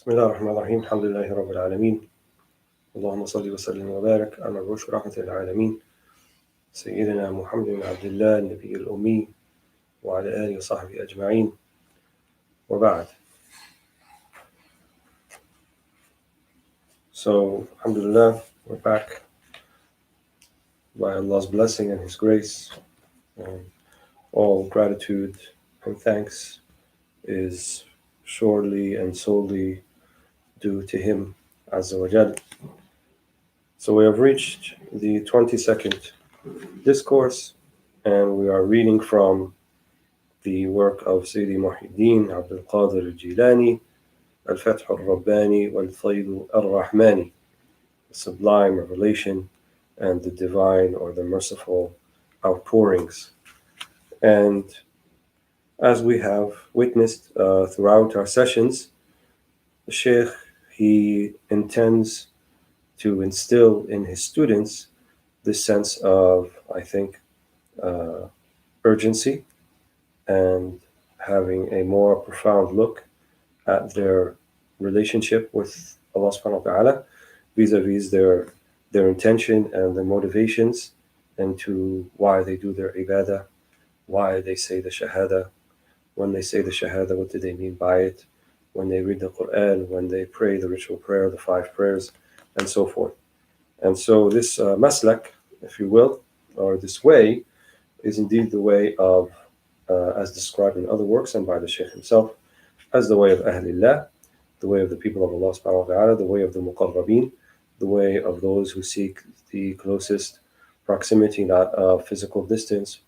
بسم الله الرحمن الرحيم الحمد لله رب العالمين اللهم صل وسلم وبارك على المبعوث رحمة للعالمين سيدنا محمد بن عبد الله النبي الأمي وعلى آله وصحبه أجمعين وبعد. So, alhamdulillah, we're back by Allah's blessing and His grace. All gratitude and thanks is surely and solely due to Him, Azza wa Jal. So we have reached the 22nd discourse, and we are reading from the work of Sayyidi Muhyiddin Abd al-Qadir al-Jilani, al-Fath al-Rabbani wal-Faydu al-Rahmani, the sublime revelation and the divine or the merciful outpourings. And as we have witnessed throughout our sessions, the Shaykh, he intends to instill in his students this sense of, I think, urgency and having a more profound look at their relationship with Allah subhanahu wa ta'ala vis-a-vis their intention and their motivations into why they do their ibadah, why they say the shahada. When they say the shahada, what do they mean by it? When they read the Quran, when they pray the ritual prayer, the 5 prayers, and so forth. And so this maslak, if you will, or this way, is indeed the way of, as described in other works and by the Shaykh himself, as the way of Ahlillah, the way of the people of Allah subhanahu wa ta'ala, the way of the Muqarrabeen, the way of those who seek the closest proximity, not of physical distance,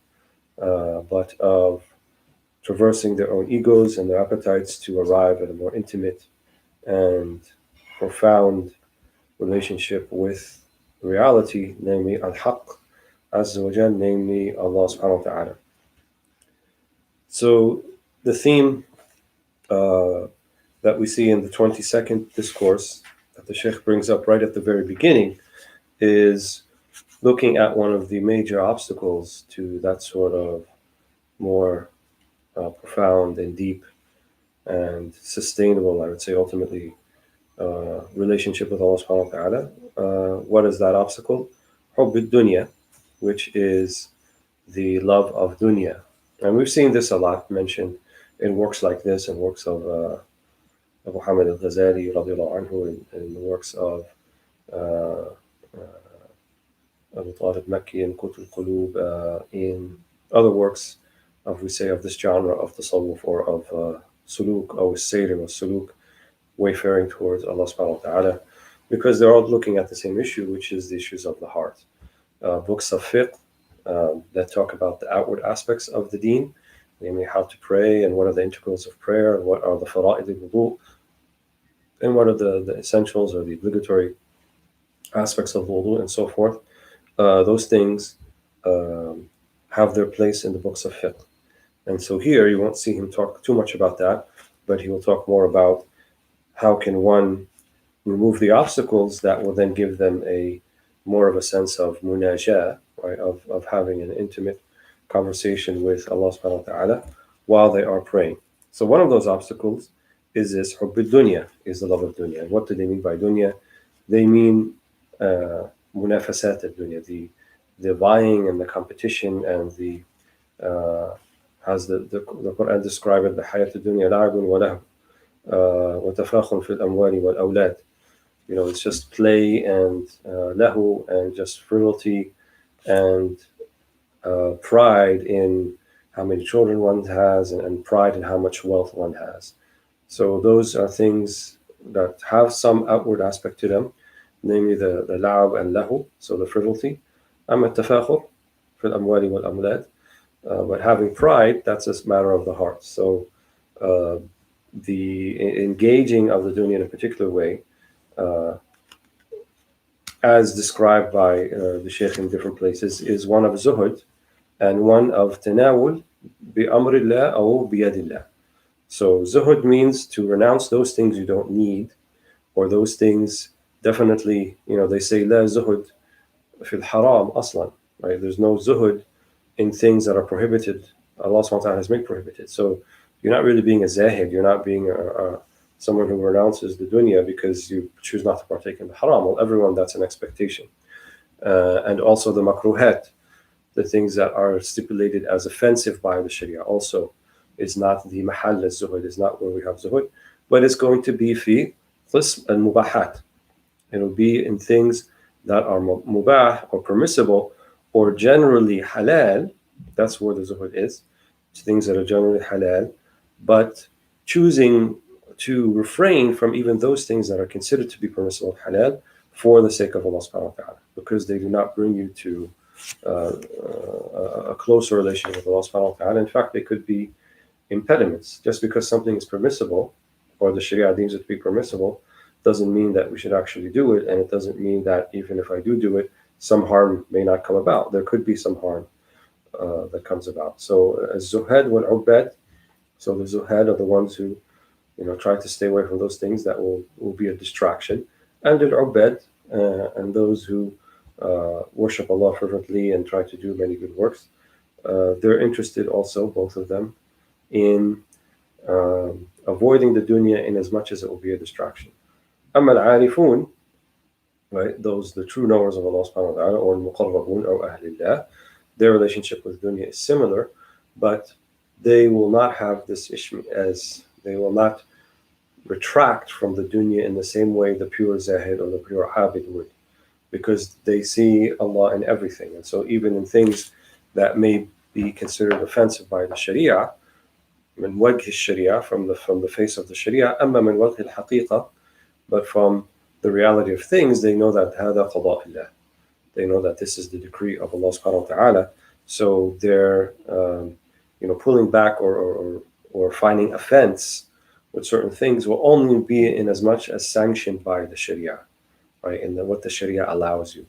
but of traversing their own egos and their appetites to arrive at a more intimate and profound relationship with reality, namely al-Haqq, Azza wa Jal, namely Allah subhanahu wa ta'ala. So the theme that we see in the 22nd discourse that the Shaykh brings up right at the very beginning is looking at one of the major obstacles to that sort of more profound and deep and sustainable, I would say ultimately, relationship with Allah subhanahu wa ta'ala. What is that obstacle? Hubb al-dunya, which is the love of dunya. And we've seen this a lot mentioned in works like this, and works of Muhammad al-Ghazali radiallahu anhu, in the works of Abu Talib Makki and Qut al-Qulub, in other works of, we say, of this genre of tasawwuf or of suluk, or sayr or suluk, wayfaring towards Allah subhanahu wa ta'ala, because they're all looking at the same issue, which is the issues of the heart. Books of fiqh that talk about the outward aspects of the deen, namely how to pray and what are the integrals of prayer, and what are the fara'id al-wudu, and what are the essentials or the obligatory aspects of wudu, and so forth. Those things have their place in the books of fiqh. And so here you won't see him talk too much about that, but he will talk more about how can one remove the obstacles that will then give them a more of a sense of munajah, right, of having an intimate conversation with Allah subhanahu wa ta'ala while they are praying. So one of those obstacles is this hubb al-dunya, is the love of dunya. And what do they mean by dunya? They mean munafasat al-dunya, the vying and the competition and the as the Quran described it, the hayat al-dunya la'ibun wa lahu wa tafakhun fil amwali wal awlad. You know, it's just play and lahu, and just frivolity and pride in how many children one has, and pride in how much wealth one has. So those are things that have some outward aspect to them, namely the la'ab and lahu, so the frivolity. Amma tafakhur fil amwali wal awlad. But having pride, that's a matter of the heart. So the engaging of the dunya in a particular way, as described by the Shaykh in different places, is one of zuhud and one of tanawul bi amrillah or biyadillah. So zuhud means to renounce those things you don't need, or those things definitely, they say la zuhud fil haram aslan, right? There's no zuhud in things that are prohibited. Allah subhanahu wa ta'ala has made prohibited. So you're not really being a zahid, you're not being a someone who renounces the dunya because you choose not to partake in the haram. Well, everyone, that's an expectation. And also the makruhat, the things that are stipulated as offensive by the Sharia, also is not the mahal al-zuhud, is not where we have zuhud, but it's going to be fi qism al-mubahat. It'll be in things that are mubah or permissible or generally halal. That's where the zuhud is. It's things that are generally halal, but choosing to refrain from even those things that are considered to be permissible halal for the sake of Allah subhanahu wa ta'ala, because they do not bring you to a closer relationship with Allah subhanahu wa ta'ala. In fact, they could be impediments. Just because something is permissible, or the Sharia deems it to be permissible, doesn't mean that we should actually do it, and it doesn't mean that even if I do it, some harm may not come about. There could be some harm that comes about. So az-zuhad wal-ubad, so the zuhad are the ones who try to stay away from those things that will be a distraction, and al-ubad, and those who worship Allah fervently and try to do many good works, they're interested also, both of them, in avoiding the dunya in as much as it will be a distraction. أما العارفون, right, those the true knowers of Allah subhanahu wa ta'ala, or al-muqarrabun or ahlillah, their relationship with dunya is similar, but they will not have this issue, as they will not retract from the dunya in the same way the pure zahid or the pure abid would, because they see Allah in everything. And so even in things that may be considered offensive by the Sharia, من وجه الشريعة, from the face of the Sharia, أما من وجه الحقيقة, but from the reality of things, they know that هذا قضاء الله. They know that this is the decree of Allah subhanahu wa ta'ala. So they're pulling back or finding offense with certain things will only be in as much as sanctioned by the Sharia, right? And what the Sharia allows you.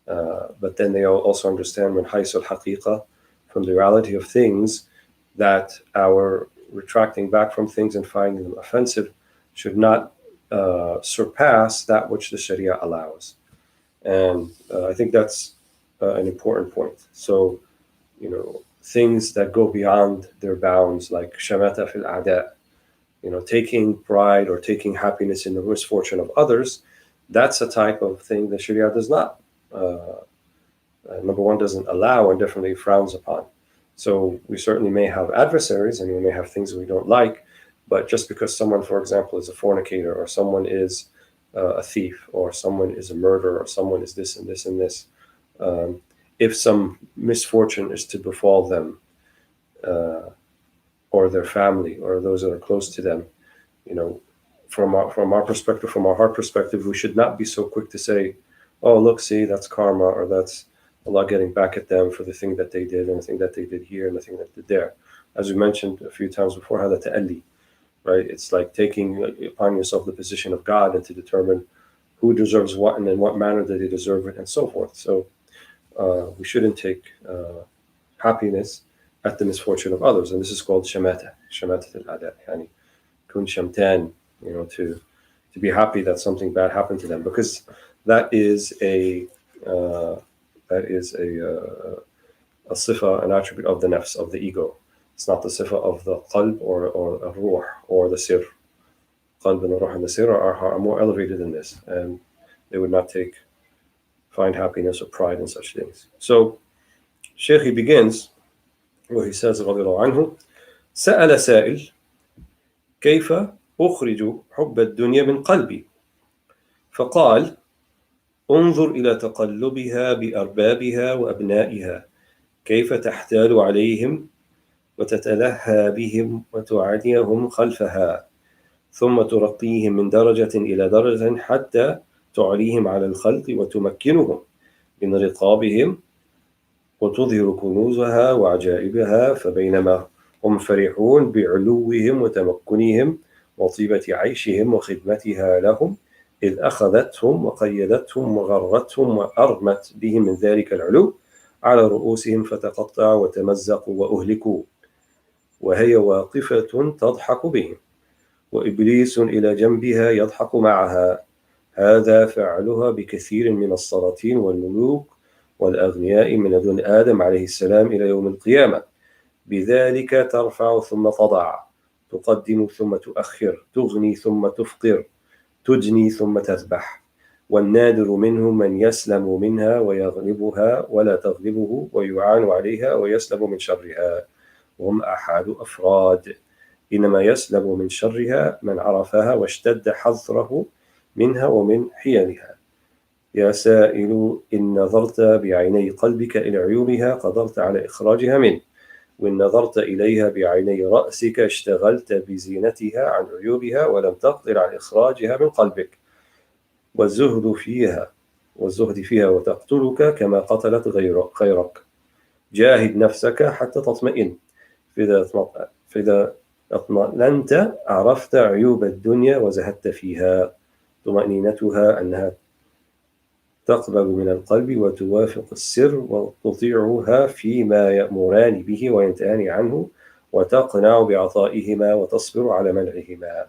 But then they also understand من حيث الحقيقة, from the reality of things, that our retracting back from things and finding them offensive should not surpass that which the Sharia allows. And I think that's an important point. So, things that go beyond their bounds, like shamata fil a'da, taking pride or taking happiness in the misfortune of others, that's a type of thing the Sharia does not, number one, doesn't allow, and definitely frowns upon. So we certainly may have adversaries, and we may have things we don't like, but just because someone, for example, is a fornicator, or someone is a thief, or someone is a murderer, or someone is this and this and this, if some misfortune is to befall them, or their family, or those that are close to them, from our perspective, from our heart perspective, we should not be so quick to say, oh, look, see, that's karma, or that's Allah getting back at them for the thing that they did, and the thing that they did here, and the thing that they did there. As we mentioned a few times before, هذا تألي, right? It's like taking upon yourself the position of God and to determine who deserves what and in what manner that they deserve it, and so forth. So we shouldn't take happiness at the misfortune of others, and this is called shamata al-ada, yani kun shamtan, to be happy that something bad happened to them, because that is a sifa, an attribute of the nafs, of the ego. It's not the sifa of the qalb or ruh or the sir. Qalb and ruh and the sir are more elevated than this, and they would not find happiness or pride in such things. So Shaykh, he begins where he says, رضي الله عنه, سأل سائل كيف أخرج حب الدنيا من قلبي؟ فقال انظر إلى تقلبها بأربابها وأبنائها، كيف تحتال عليهم وتتلهى بهم وتعاديهم خلفها، ثم ترقيهم من درجة إلى درجة حتى تعليهم على الخلق وتمكنهم من رقابهم وتظهر كنوزها وعجائبها، فبينما هم فرحون بعلوهم وتمكنهم وطيبة عيشهم وخدمتها لهم، إذ أخذتهم وقيدتهم وغرتهم وأرمت بهم من ذلك العلو على رؤوسهم فتقطعوا وتمزقوا وأهلكوا، وهي واقفة تضحك بهم، وإبليس إلى جنبها يضحك معها. هذا فعلها بكثير من السلاطين والملوك والأغنياء من لدن آدم عليه السلام إلى يوم القيامة، بذلك ترفع ثم تضع، تقدم ثم تؤخر، تغني ثم تفقر، تجني ثم تذبح. والنادر منهم من يسلم منها ويغلبها ولا تغلبه ويعان عليها ويسلم من شرها، وهم أحد أفراد. إنما يسلم من شرها من عرفها واشتد حذره منها ومن حيلها. يا سائل إن نظرت بعيني قلبك إلى عيوبها قدرت على إخراجها منه، وإن نظرت إليها بعيني رأسك اشتغلت بزينتها عن عيوبها ولم تقدر على إخراجها من قلبك. والزهد فيها وتقتلك كما قتلت غيرك. جاهد نفسك حتى تطمئن، فإذا اطمأننت عرفت عيوب الدنيا وزهدت فيها. طمأنينتها أنها تقبل من القلب وتوافق السر وتطيعها فيما يأمران به وينتهان عنه وتقنع بعطائهما وتصبر على منعهما.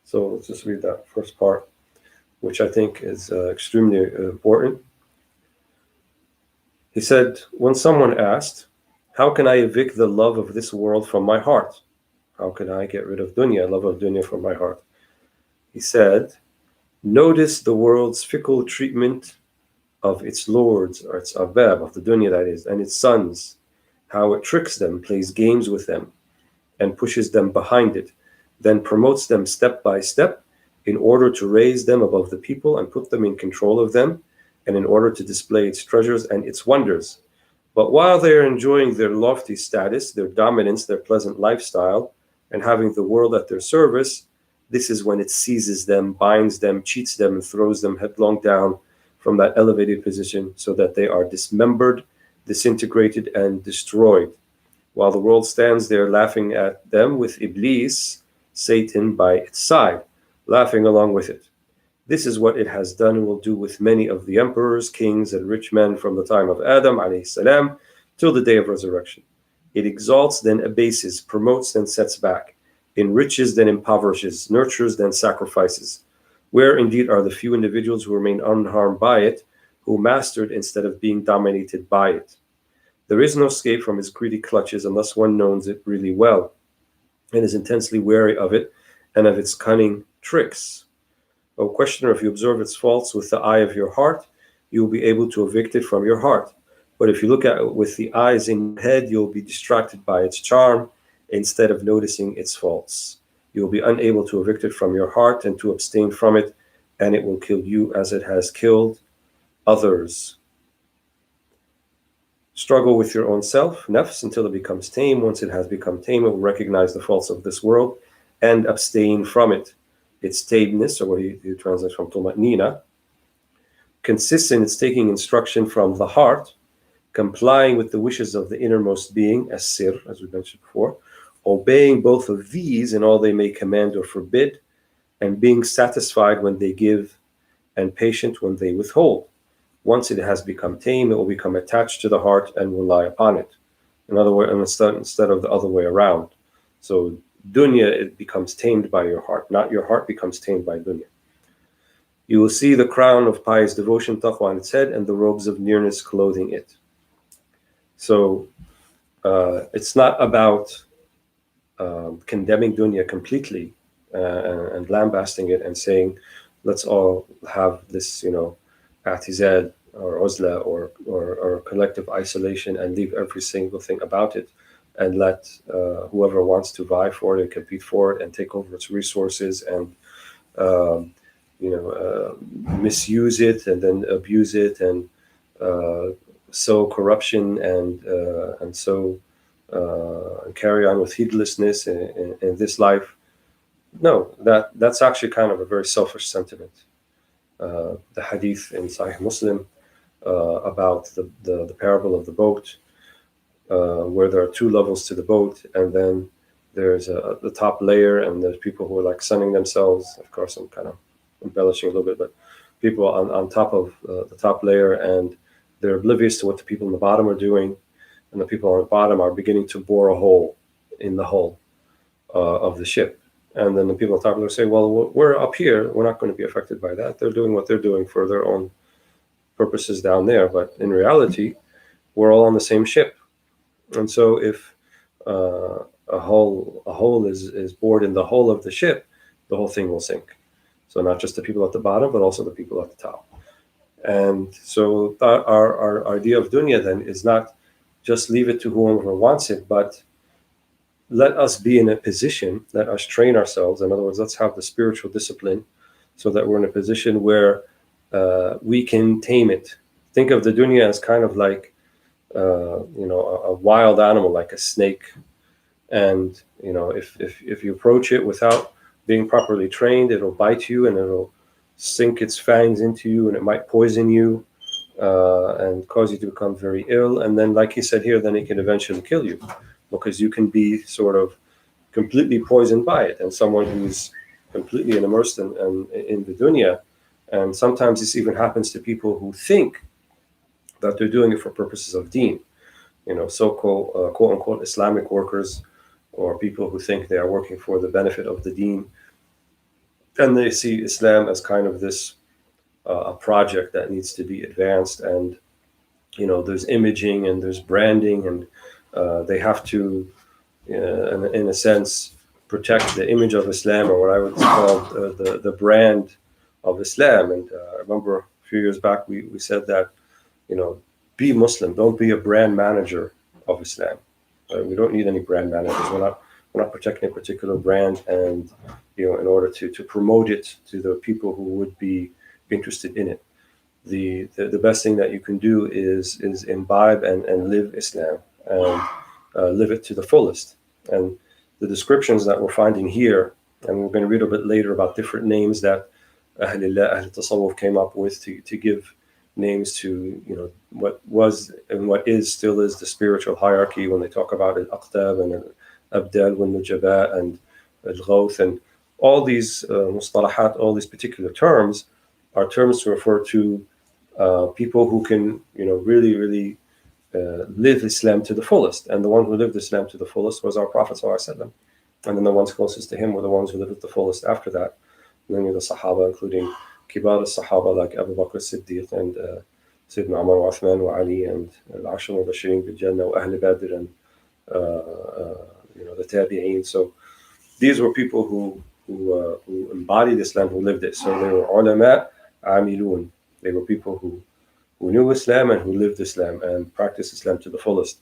So let's just read that first part, which I think is extremely important. He said, when someone asked, how can I evict the love of this world from my heart? How can I get rid of dunya, love of dunya from my heart? He said, notice the world's fickle treatment of its lords, or its arbab, of the dunya that is, and its sons, how it tricks them, plays games with them, and pushes them behind it, then promotes them step by step in order to raise them above the people and put them in control of them, and in order to display its treasures and its wonders. But while they are enjoying their lofty status, their dominance, their pleasant lifestyle, and having the world at their service, this is when it seizes them, binds them, cheats them, and throws them headlong down from that elevated position so that they are dismembered, disintegrated, and destroyed, while the world stands there laughing at them with Iblis, Satan, by its side, laughing along with it. This is what it has done and will do with many of the emperors, kings, and rich men from the time of Adam alayhi salam till the day of resurrection. It exalts, then abases, promotes, then sets back, enriches, then impoverishes, nurtures, then sacrifices. Where indeed are the few individuals who remain unharmed by it, who mastered instead of being dominated by it? There is no escape from its greedy clutches unless one knows it really well and is intensely wary of it and of its cunning tricks. O questioner, if you observe its faults with the eye of your heart, you will be able to evict it from your heart. But if you look at it with the eyes in your head, you will be distracted by its charm instead of noticing its faults. You will be unable to evict it from your heart and to abstain from it, and it will kill you as it has killed others. Struggle with your own self, nafs, until it becomes tame. Once it has become tame, it will recognize the faults of this world and abstain from it. Its tameness, or what he translates from tuma'nina, consists in its taking instruction from the heart, complying with the wishes of the innermost being, as sir, as we mentioned before, obeying both of these in all they may command or forbid, and being satisfied when they give and patient when they withhold. Once it has become tame, it will become attached to the heart and rely upon it. In other words, instead of the other way around. So dunya, it becomes tamed by your heart, not your heart becomes tamed by dunya. You will see the crown of pious devotion, taqwa, on its head, and the robes of nearness clothing it. So it's not about condemning dunya completely and lambasting it and saying, let's all have this, atizal or uzla or collective isolation and leave every single thing about it and let whoever wants to vie for it and compete for it and take over its resources and misuse it and then abuse it and sow corruption and sow carry on with heedlessness in this life. No, that's actually kind of a very selfish sentiment. The hadith in Sahih Muslim about the parable of the boat, where there are two levels to the boat, and then there's the top layer, and there's people who are like sunning themselves. Of course, I'm kind of embellishing a little bit, but people on top of the top layer, and they're oblivious to what the people on the bottom are doing, and the people on the bottom are beginning to bore a hole in the hull of the ship. And then the people on top will say, well, we're up here, we're not going to be affected by that. They're doing what they're doing for their own purposes down there. But in reality, we're all on the same ship. And so if a hole is bored in the hull of the ship, the whole thing will sink. So not just the people at the bottom, but also the people at the top. And so our idea of dunya then is not just leave it to whoever wants it, but let us be in a position, let us train ourselves. In other words, let's have the spiritual discipline so that we're in a position where we can tame it. Think of the dunya as kind of like, a wild animal, like a snake. And, if you approach it without being properly trained, it'll bite you and it'll sink its fangs into you and it might poison you and cause you to become very ill. And then, like he said here, then it can eventually kill you because you can be sort of completely poisoned by it. And someone who's completely immersed in the dunya, and sometimes this even happens to people who think that they're doing it for purposes of deen, so-called quote unquote Islamic workers or people who think they are working for the benefit of the deen. And they see Islam as kind of this a project that needs to be advanced. And, there's imaging and there's branding and they have to, in a sense, protect the image of Islam, or what I would call the brand of Islam. And I remember a few years back we said that, be Muslim, don't be a brand manager of Islam. We don't need any brand managers. We're not protecting a particular brand, and in order to promote it to the people who would be interested in it. The best thing that you can do is imbibe and live Islam and live it to the fullest. And the descriptions that we're finding here, and we're going to read a bit later about different names that Ahlullah, Ahl Tasawwuf came up with to give names to what was and what is still is the spiritual hierarchy when they talk about al-Aqtab and al-Abdal wal-Nujabat and al-Ghawth and all these mustalahat, all these particular terms are terms to refer to people who can really live Islam to the fullest. And the one who lived Islam to the fullest was our Prophet ﷺ. And then the ones closest to him were the ones who lived it the fullest after that. Many of the Sahaba, including Kibar al-Sahaba like Abu Bakr as-Siddiq and Sayyidina Umar wa Uthman wa Ali and al-Ashar al-Bashirin bil-Jannah wa Ahl Badr and the Tabi'een. So these were people who embodied Islam, who lived it. So they were ulama, amilun. They were people who knew Islam and who lived Islam and practiced Islam to the fullest.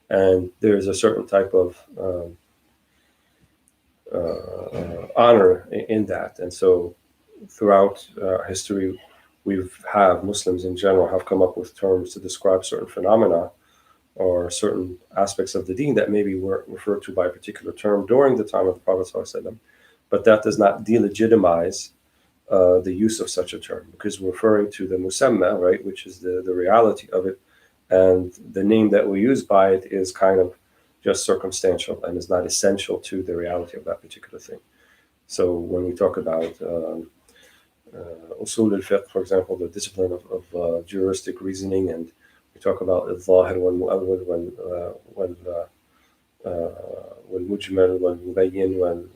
And there's a certain type of honor in that. And so throughout history, Muslims in general have come up with terms to describe certain phenomena or certain aspects of the deen that maybe were referred to by a particular term during the time of the Prophet ﷺ, but that does not delegitimize the use of such a term, because we're referring to the musamma, right, which is the reality of it, and the name that we use by it is kind of just circumstantial and is not essential to the reality of that particular thing. So when we talk about usul al-fiqh, for example, the discipline of juristic reasoning, and we talk about al-zahir wal-mu'awwal wal-mujmal wal-mubayyin,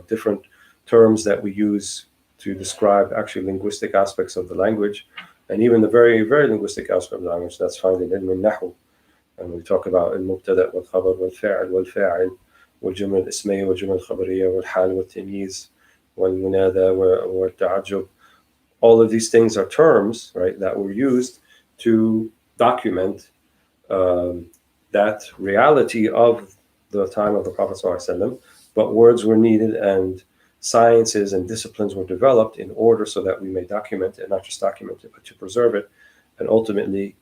different terms that we use to describe actually linguistic aspects of the language, and even the very, very linguistic aspect of the language that's found in ilm al-nahu. And we talk about al-mubtada wal-khabar wal-fa'il wal-fa'il wal-jumla al-ismiyya wal-jumla al-khabariyya wal-hal wal-tamyiz wal-munada wal-ta'ajjub. All of these things are terms, right, that were used to document that reality of the time of the Prophet ﷺ, but words were needed and sciences and disciplines were developed in order so that we may document it, not just document it, but to preserve it and ultimately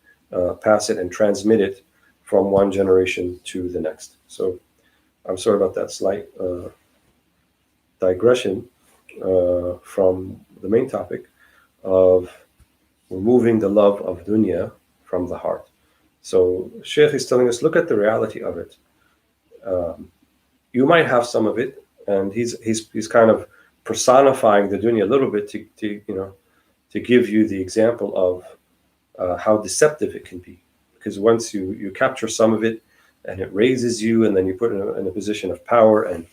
pass it and transmit it from one generation to the next. So I'm sorry about that slight digression from the main topic of removing the love of dunya from the heart. So Shaykh is telling us, look at the reality of it. You might have some of it, and he's kind of personifying the dunya a little bit to give you the example of how deceptive it can be. Because once you capture some of it, and it raises you, and then you put it in a position of power and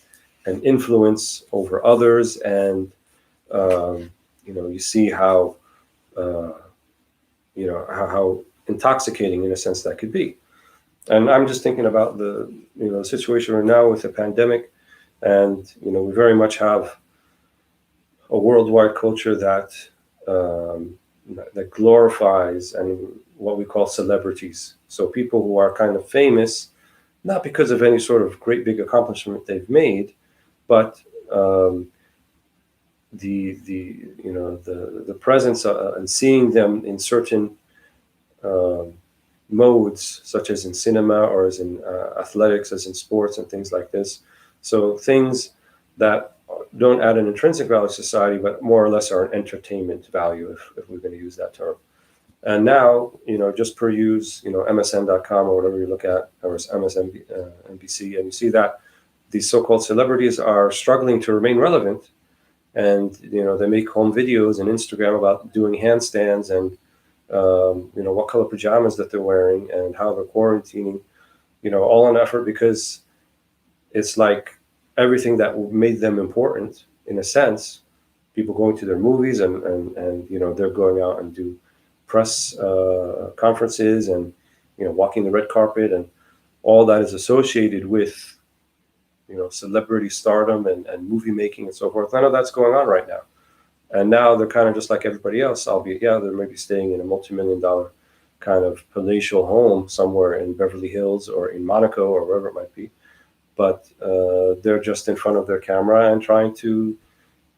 influence over others, and you see how how intoxicating in a sense that could be. And I'm just thinking about the situation we're now with the pandemic, and we very much have a worldwide culture um, that glorifies and what we call celebrities. So people who are kind of famous, not because of any sort of great big accomplishment they've made, but the presence and seeing them in certain um, modes, such as in cinema or as in athletics, as in sports and things like this. So things that don't add an intrinsic value to society, but more or less are an entertainment value, if we're going to use that term. And now, just per use, MSN.com or whatever you look at, or MSNBC, and you see that these so-called celebrities are struggling to remain relevant, and they make home videos and Instagram about doing handstands and what color pajamas that they're wearing and how they're quarantining, all in effort because it's like everything that made them important, in a sense, people going to their movies and they're going out and do press conferences and walking the red carpet, and all that is associated with celebrity stardom and movie making and so forth. None of that's going on right now. And now they're kind of just like everybody else, albeit, yeah, they're maybe staying in a multi-million-dollar kind of palatial home somewhere in Beverly Hills or in Monaco or wherever it might be. But they're just in front of their camera and trying to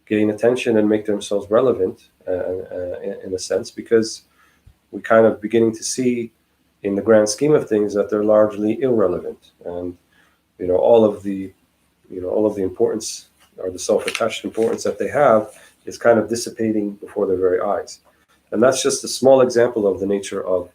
gain attention and make themselves relevant in a sense, because we're kind of beginning to see in the grand scheme of things that they're largely irrelevant. And, all of the importance, or the self-attached importance that they have, is kind of dissipating before their very eyes. And that's just a small example of the nature of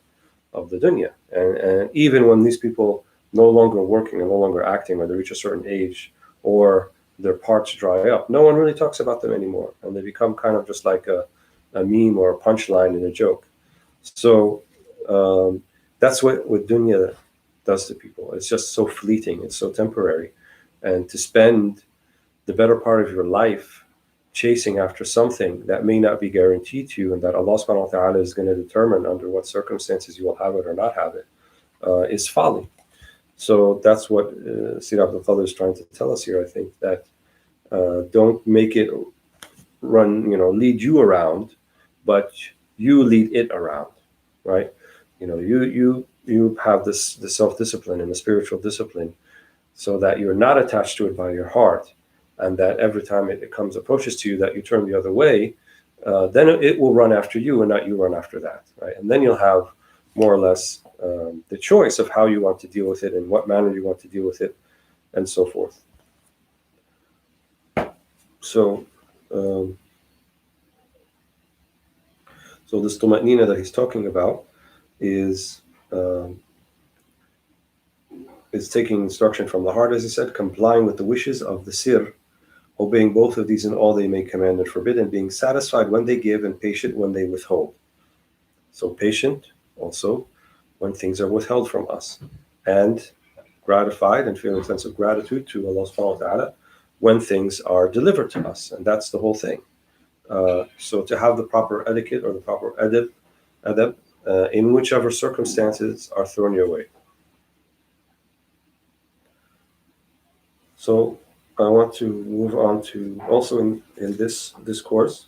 the dunya. And even when these people no longer working and no longer acting, or they reach a certain age, or their parts dry up, no one really talks about them anymore. And they become kind of just like a meme or a punchline in a joke. So that's what dunya does to people. It's just so fleeting. It's so temporary. And to spend the better part of your life chasing after something that may not be guaranteed to you, and that Allah subhanahu wa ta'ala is going to determine under what circumstances you will have it or not have it, is folly. So that's what Sayyid Abd al-Qadir is trying to tell us here, I think, that don't make it lead you around, but you lead it around, right? You have the self-discipline and the spiritual discipline, so that you're not attached to it by your heart, and that every time it approaches to you, that you turn the other way, then it will run after you and not you run after that, right? And then you'll have more or less the choice of how you want to deal with it and what manner you want to deal with it, and so forth. So this tuma'nina that he's talking about is taking instruction from the heart, as he said, complying with the wishes of the sir, obeying both of these in all they may command and forbid, and being satisfied when they give and patient when they withhold. So patient also when things are withheld from us, and gratified and feeling a sense of gratitude to Allah subhanahu wa ta'ala when things are delivered to us. And that's the whole thing. So to have the proper etiquette or the proper adab in whichever circumstances are thrown your way. So I want to move on to also in this course,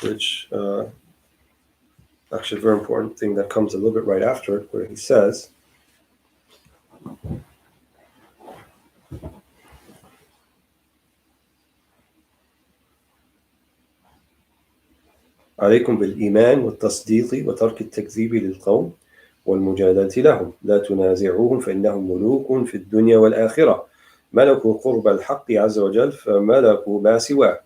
which actually a very important thing that comes a little bit right after it, where he says, عليكم بالإيمان والتصديق وترك التكذيب للقوم والمجادلة لهم، لا تنازعوهم فإنهم ملوك في الدنيا والآخرة، ملكوا قرب الحق عز وجل فملكوا ما سواه،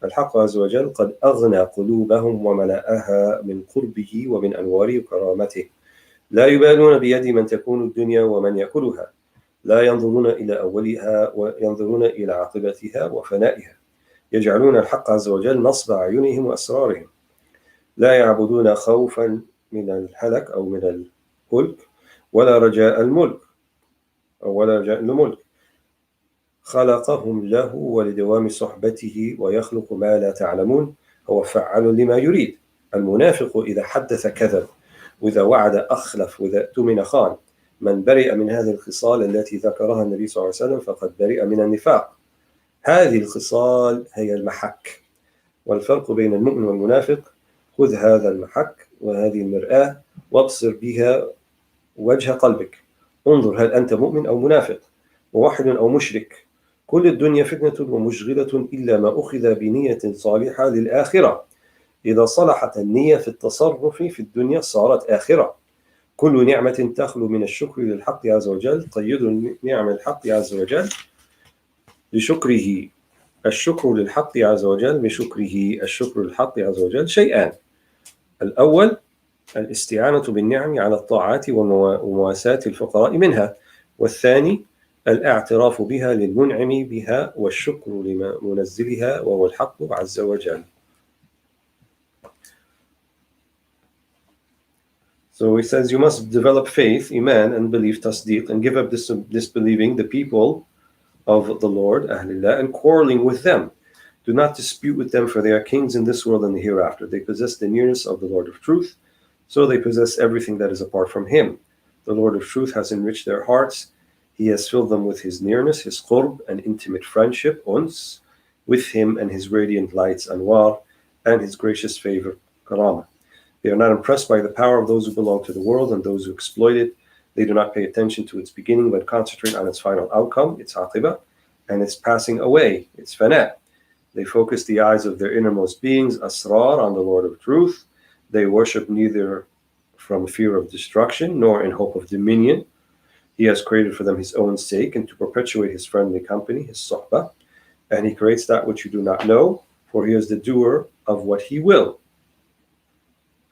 الحق عز وجل قد أغنى قلوبهم وملأها من قربه ومن أنواره وكرامته، لا يبالون بيد من تكون الدنيا ومن يأكلها، لا ينظرون إلى أولها وينظرون إلى عاقبتها وفنائها، يجعلون الحق عز وجل نصب أعينهم وأسرارهم، لا يعبدون خوفا من الهلك أو من الهلك ولا رجاء الملك أو ولا رجاء الملك، خلقهم له ولدوام صحبته ويخلق ما لا تعلمون، هو فعال لما يريد، المنافق إذا حدث كذب وإذا وعد أخلف وإذا اؤتمن خان من برئ من هذه الخصال التي ذكرها النبي صلى الله عليه وسلم فقد برئ من النفاق. هذه الخصال هي المحك، والفرق بين المؤمن والمنافق: خذ هذا المحك وهذه المرآة وابصر بها وجه قلبك، انظر هل أنت مؤمن أو منافق، موحد أو مشرك. كل الدنيا فتنة ومشغلة إلا ما أخذ بنية صالحة للآخرة. إذا صلحت النية في التصرف في الدنيا صارت آخرة. كل نعمة تخلو من الشكر للحق عز وجل. قيد نعم الحق عز وجل بشكره. الشكر للحق عز وجل بشكره. الشكر للحق عز وجل شيئان: الأول الاستعانة بالنعم على الطاعات ومواساة الفقراء منها، والثاني الاعتراف بها للمنعم بها والشكر لمنزلها وهو الحق عز وجل. So he says you must develop faith, iman, and belief, tasdeeq, and give up disbelieving the people of the Lord, Ahlillah, and quarreling with them. Do not dispute with them, for they are kings in this world and the hereafter. They possess the nearness of the Lord of truth, so they possess everything that is apart from him. The Lord of truth has enriched their hearts. He has filled them with his nearness, his qurb, and intimate friendship, uns, with him and his radiant lights, anwar, and his gracious favor, karama. They are not impressed by the power of those who belong to the world and those who exploit it. They do not pay attention to its beginning, but concentrate on its final outcome, its aqibah, and its passing away, its fana. They focus the eyes of their innermost beings, asrar, on the Lord of truth. They worship neither from fear of destruction nor in hope of dominion. He has created for them his own sake and to perpetuate his friendly company, his sohbah. And he creates that which you do not know, for he is the doer of what he will.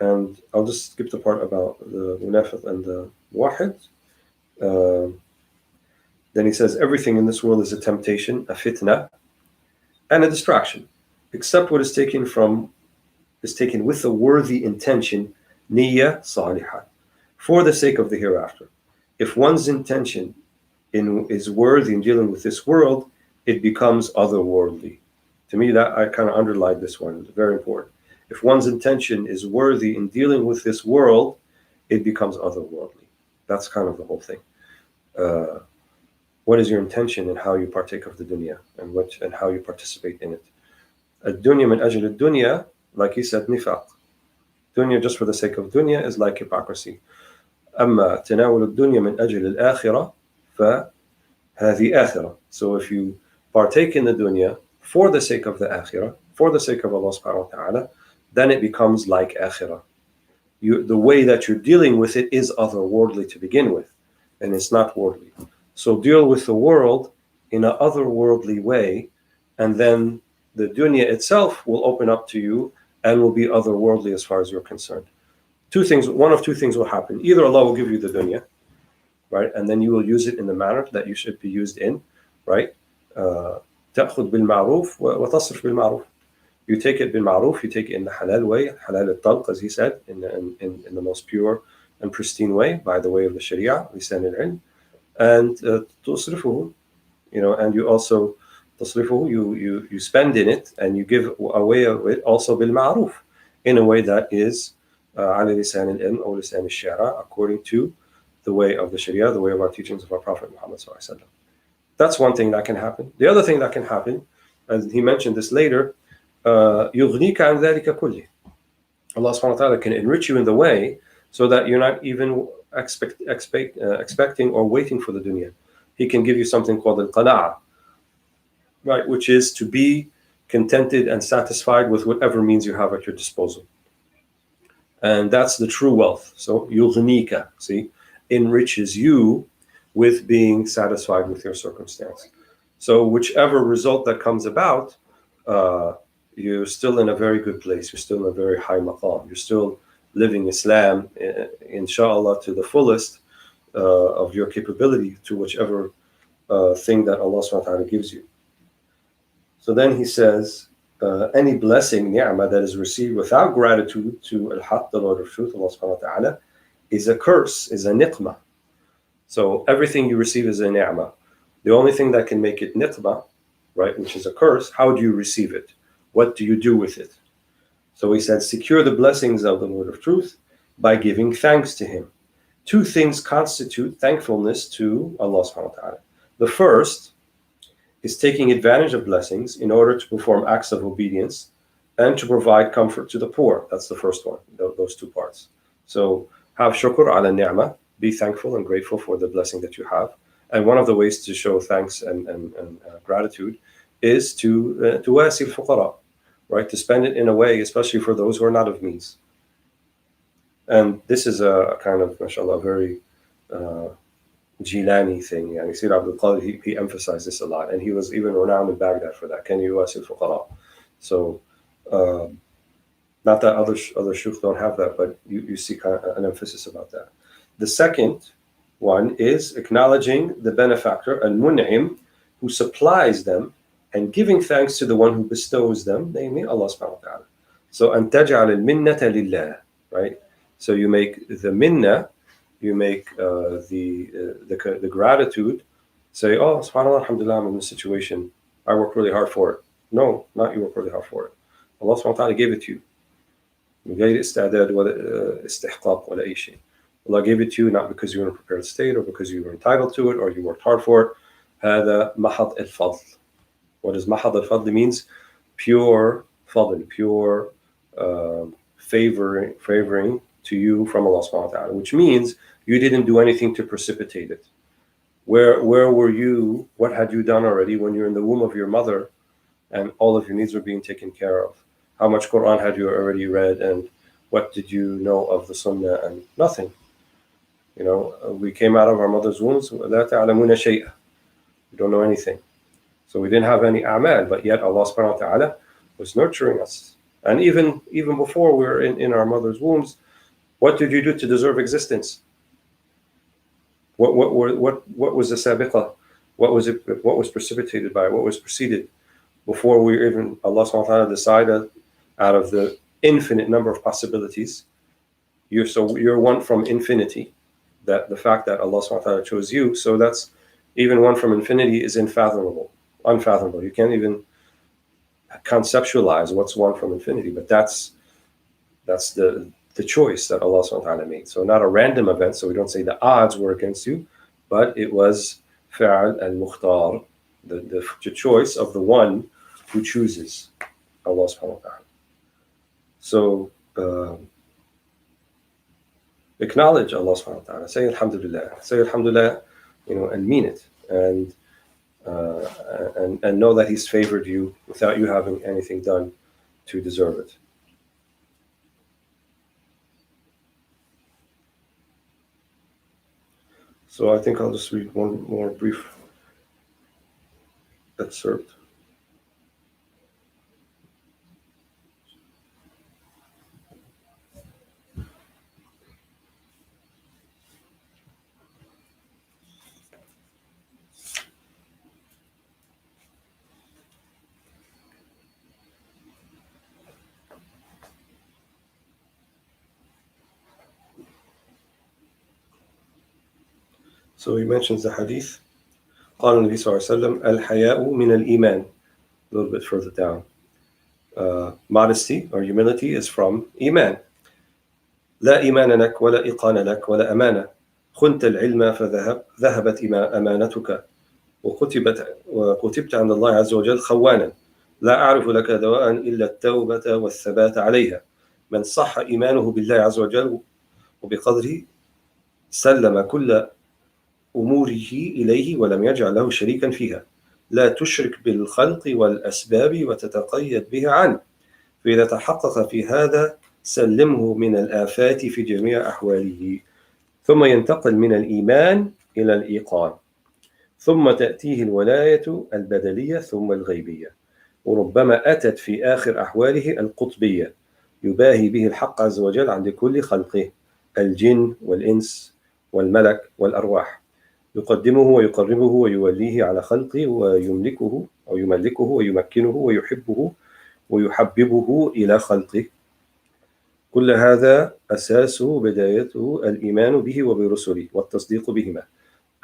And I'll just skip the part about the munafiq and the muwahid. Then he says, everything in this world is a temptation, a fitna, and a distraction, except what is taken with a worthy intention, niyya salihah, for the sake of the hereafter. If one's intention is worthy in dealing with this world, it becomes otherworldly. To me, that I kind of underlined this one. It's very important. If one's intention is worthy in dealing with this world, it becomes otherworldly. That's kind of the whole thing. What is your intention in how you partake of the dunya and how you participate in it? Ad-dunya min ajl ad-dunya, like he said, nifaq. Dunya just for the sake of dunya is like hypocrisy. أما تناول الدنيا من أجل الآخرة فهذه آخرة. So if you partake in the dunya for the sake of the akhirah, for the sake of Allah subhanahu wa ta'ala, then it becomes like akhirah. The way that you're dealing with it is otherworldly to begin with, and it's not worldly. So deal with the world in an otherworldly way, and then the dunya itself will open up to you and will be otherworldly as far as you're concerned. One of two things will happen. Either Allah will give you the dunya, right, and then you will use it in the manner that you should be used in, right? تأخذ بالمعروف وتصرف بالمعروف. You take it بالمعروف, you take it in the halal way, halal al-talq, as he said, in the most pure and pristine way, by the way of the Sharia, lisan al-ilm, and تصرفه, and you also تصرفه, you spend in it and you give away of it also بالمعروف, in a way that is على لسان العلم أو لسان الشرع, according to the way of the Sharia, the way of our teachings of our Prophet Muhammad sallallahu alaihi wasallam. That's one thing that can happen. The other thing that can happen, and he mentioned this later, يغنيك عن ذلك كله. Allah subhanahu wa ta'ala can enrich you in the way so that you're not even expecting or waiting for the dunya. He can give you something called al-qana'a, right, which is to be contented and satisfied with whatever means you have at your disposal. And that's the true wealth. So yughnika, see, enriches you with being satisfied with your circumstance. So whichever result that comes about, you're still in a very good place. You're still in a very high maqam. You're still living Islam, inshallah, to the fullest of your capability, to whichever thing that Allah subhanahu wa ta'ala gives you. So then he says, any blessing, ni'mah, that is received without gratitude to al-Haq, the Lord of Truth, Allah subhanahu wa ta'ala, is a curse, is a niqmah. So everything you receive is a ni'mah. The only thing that can make it niqmah, right, which is a curse, how do you receive it? What do you do with it? So he said, secure the blessings of the Lord of Truth by giving thanks to Him. Two things constitute thankfulness to Allah subhanahu wa ta'ala. The first is taking advantage of blessings in order to perform acts of obedience and to provide comfort to the poor. That's the first one, those two parts. So have shukr ala ni'mah, be thankful and grateful for the blessing that you have. And one of the ways to show thanks and gratitude is to wasi al-fuqara, right? To spend it in a way, especially for those who are not of means. And this is a kind of, mashallah, very Jilani thing. Yani Shaykh Abd, he emphasized this a lot, and he was even renowned in Baghdad for that. Can you wasi al-fuqara? So, not that other shuyukh don't have that, but you see kind of an emphasis about that. The second one is acknowledging the benefactor, al-mun'im, who supplies them, and giving thanks to the one who bestows them, namely Allah subhanahu wa ta'ala. So, an taj'al al-minnata lillah, right? So you make the minna, you make the gratitude, say, oh, subhanAllah, alhamdulillah, I'm in this situation, I worked really hard for it. No, not you worked really hard for it. Allah subhanahu wa ta'ala gave it to you. Allah gave it to you not because you were in a prepared state or because you were entitled to it or you worked hard for it. هذا محض الفضل. What does محض الفضل means? Pure fadl, pure favoring to you from Allah subhanahu wa ta'ala, which means you didn't do anything to precipitate it. Where were you? What had you done already when you're in the womb of your mother and all of your needs were being taken care of? How much Quran had you already read, and what did you know of the Sunnah? And nothing. You know, we came out of our mother's wombs, لَا تَعْلَمُونَ شَيْئًا. We don't know anything. So we didn't have any a'mal, but yet Allah subhanahu wa ta'ala was nurturing us. And even before we were in our mother's wombs, what did you do to deserve existence? What was the sabiqah? What was precipitated by? What was preceded? Before we even, Allah subhanahu wa ta'ala decided out of the infinite number of possibilities, you're one from infinity. That the fact that Allah subhanahu wa ta'ala chose you, so that's even one from infinity is unfathomable. You can't even conceptualize what's one from infinity, but that's the choice that Allah subhanahu wa ta'ala made. So not a random event, so we don't say the odds were against you, but it was fa'al al-mukhtar, the choice of the one who chooses, Allah subhanahu wa ta'ala. So acknowledge Allah subhanahu wa ta'ala, say alhamdulillah, and mean it, and know that He's favored you without you having anything done to deserve it. So I think I'll just read one more brief excerpt. So he mentions the hadith. قال النبي صلى الله عليه وسلم الحياء من الإيمان. A little bit further down. Modesty or humility is from Iman. لا إيمان لك ولا إيقان لك ولا أمانة. خنت العلم فذهبت أمانتك وكتبت عند الله عز وجل خوانا. لا أعرف لك دواء إلا التوبة والثبات عليها. من صح إيمانه بالله عز وجل وبقدره سلم كل أموره إليه ولم يجعل له شريكا فيها. لا تشرك بالخلق والأسباب وتتقيد به عنه. فإذا تحقق في هذا سلمه من الآفات في جميع أحواله. ثم ينتقل من الإيمان إلى الإيقان. ثم تأتيه الولاية البدلية ثم الغيبية. وربما أتت في آخر أحواله القطبية يباهي به الحق عز وجل عند كل خلقه الجن والإنس والملك والأرواح. يقدمه ويقربه ويوليه على خلقه ويملكه ويمكنه ويحبه ويحببه إلى خلقه. كل هذا أساسه بدايته الإيمان به وبرسله والتصديق بهما.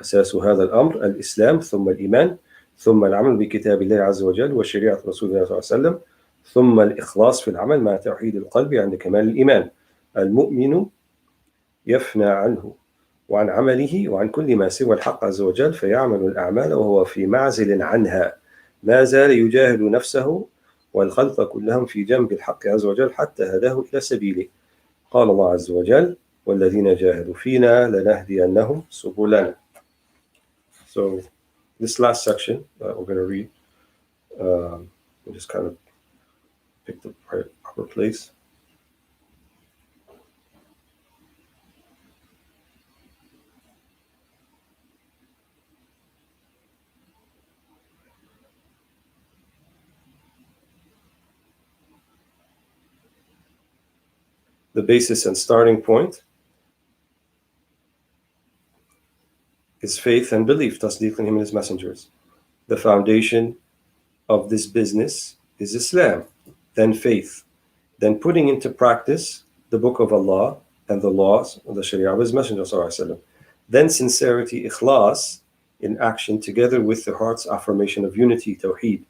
أساس هذا الأمر الإسلام ثم الإيمان ثم العمل بكتاب الله عز وجل وشريعة رسول الله صلى الله عليه وسلم ثم الإخلاص في العمل مع توحيد القلب عند كمال الإيمان. المؤمن يفنى عنه وعن عمله وعن كل ما سوى الحق عز وجل فيعمل الأعمال وهو في معزل عنها ما زال يجاهد نفسه والخلق كلهم في جنب الحق عز وجل حتى هداه إلى سبيله. قال الله عز وجل والذين جاهدوا فينا لنهدينهم سبلنا. So this last section that we're going to read, we'll just kind of pick the proper place. The basis and starting point is faith and belief, تصديق in him and his messengers. The foundation of this business is Islam, then faith, then putting into practice the book of Allah and the laws of the Sharia of his messenger, then sincerity, ikhlas, in action together with the heart's affirmation of unity, tawheed.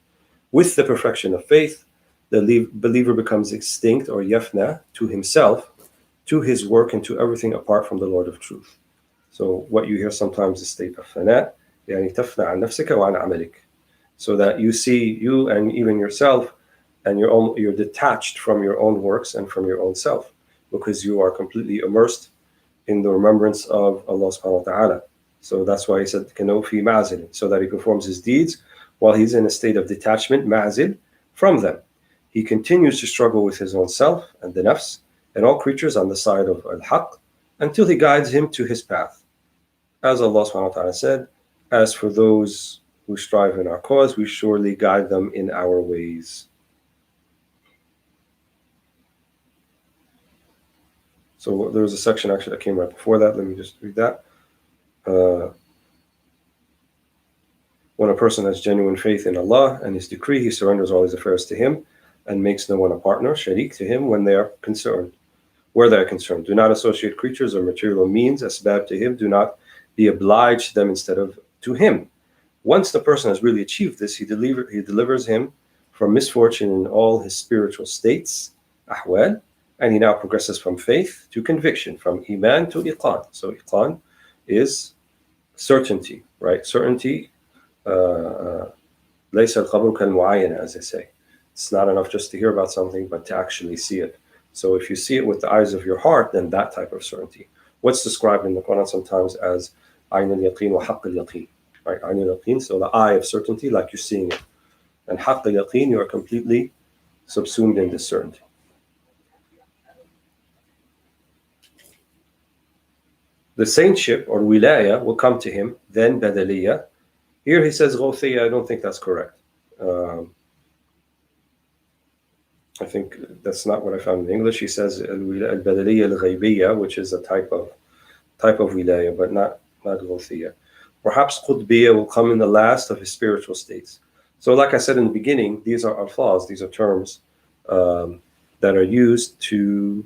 With the perfection of faith, the believer becomes extinct or yafna to himself, to his work, and to everything apart from the Lord of truth. So what you hear sometimes is state of fana, يعني تفنى عن نفسك وعن عملك. So that you see you and even yourself and you're detached from your own works and from your own self, because you are completely immersed in the remembrance of Allah subhanahu wa ta'ala. So that's why he said كَنَوْ فِي مَعْزِلٍ, so that he performs his deeds while he's in a state of detachment, ma'zil, from them. He continues to struggle with his own self and the nafs and all creatures on the side of al-haq until he guides him to his path. As Allah subhanahu wa ta'ala said, as for those who strive in our cause, we surely guide them in our ways. So there was a section actually that came right before that. Let me just read that. When a person has genuine faith in Allah and His decree, he surrenders all his affairs to Him and makes no one a partner, sharik, to Him when they are concerned. Where they are concerned, do not associate creatures or material means, asbab, to Him. Do not be obliged to them instead of to Him. Once the person has really achieved this, he delivers him from misfortune in all his spiritual states, ahwal, and he now progresses from faith to conviction, from iman to iqan. So iqan is certainty, right? Certainty, laysa al-qabr kal-mu'ayyana, as they say. It's not enough just to hear about something, but to actually see it. So if you see it with the eyes of your heart, then that type of certainty. What's described in the Quran sometimes as ayn al-yaqeen wa haqq al-yaqeen. Right, ayn al-yaqeen, so the eye of certainty, like you're seeing it. And haqq al-yaqeen, you are completely subsumed in this certainty. The saintship or wilaya will come to him, then badaliyah. Here he says ghawthiyya. I don't think that's correct. I think that's not what I found in English. He says al-badaliyya al-ghaybiyya, which is a type of wilaya, but not ghawthiyya. Perhaps qutbiyya will come in the last of his spiritual states. So like I said in the beginning, these are alfaz, these are terms that are used to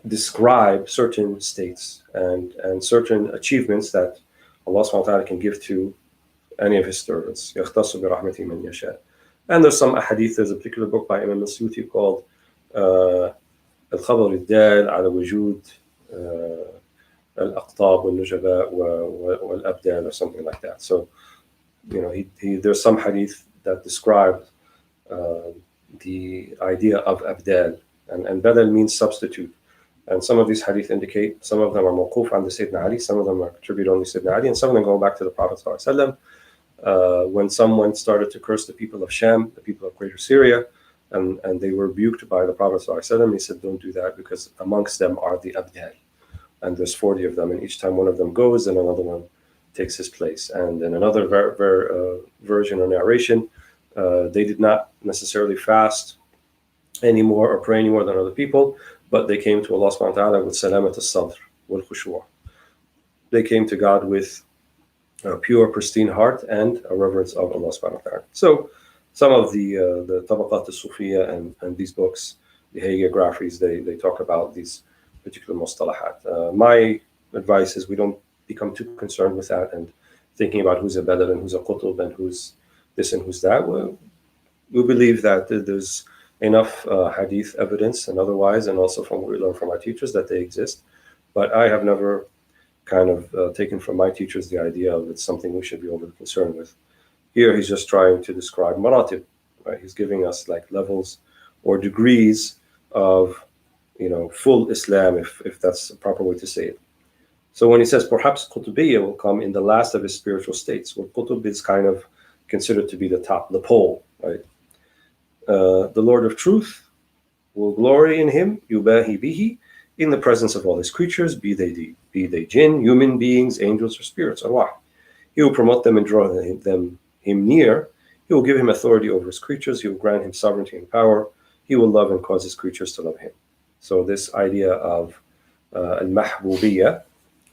describe certain states and certain achievements that Allah subhanahu wa ta'ala can give to any of his servants. يَخْتَصُ بِرَحْمَتِهِ مَنْ يَشَاءُ. And there's some ahadith, there's a particular book by Imam al-Suyuti called al-Khabar al-Dal ala wujud al-Aqtab wal-Nujaba wal-Abdal, or something like that. So, you know, there's some hadith that describe the idea of Abdal, and Badal means substitute. And some of these hadith indicate, some of them are mawquf on the Sayyidina Ali, some of them are attributed only to Sayyidina Ali, and some of them go back to the Prophet ﷺ. When someone started to curse the people of Sham, the people of Greater Syria, and they were rebuked by the Prophet ﷺ, he said, don't do that, because amongst them are the Abdal. And there's 40 of them, and each time one of them goes, then another one takes his place. And in another version or narration, they did not necessarily fast anymore or pray any more than other people, but they came to Allah subhanahu wa ta'ala with salamat al-sadr wal khushu'. They came to God with a pure, pristine heart and a reverence of Allah subhanahu wa ta'ala. So some of the Tabaqat al-Sufiyya and these books, the hagiographies, they talk about these particular mustalahat. My advice is we don't become too concerned with that and thinking about who's a Badal and who's a Qutub and who's this and who's that. Well, we believe that there's enough hadith evidence and otherwise, and also from what we learn from our teachers, that they exist. But I have never kind of taken from my teachers the idea of it's something we should be overly concerned with. Here he's just trying to describe maratib, right? He's giving us like levels or degrees of, full Islam, if that's a proper way to say it. So when he says perhaps Qutubiyya will come in the last of his spiritual states, well, Qutub is kind of considered to be the top, the pole, right? The Lord of Truth will glory in him, yubahi bihi, in the presence of all his creatures, be they jinn, human beings, angels, or spirits, arwah. He will promote them and draw him near. He will give him authority over his creatures. He will grant him sovereignty and power. He will love and cause his creatures to love him. So this idea of al-mahbubiyya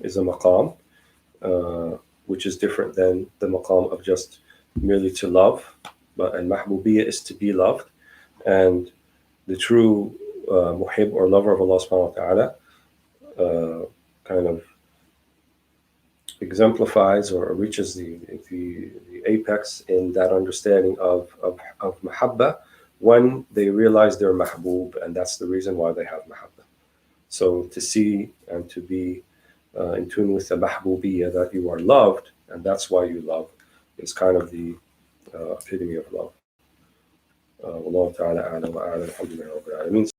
is a maqam, which is different than the maqam of just merely to love. But al-mahbubiyya is to be loved. And the true muhib or lover of Allah subhanahu wa ta'ala kind of exemplifies or reaches the apex in that understanding of mahabba when they realize they're mahbub, and that's the reason why they have mahabba. So to see and to be in tune with the mahbubiyya, that you are loved, and that's why you love, is kind of the epitome of love. Wallahu ta'ala a'lam wa a'lam. Alhamdulillah rabbil alamin.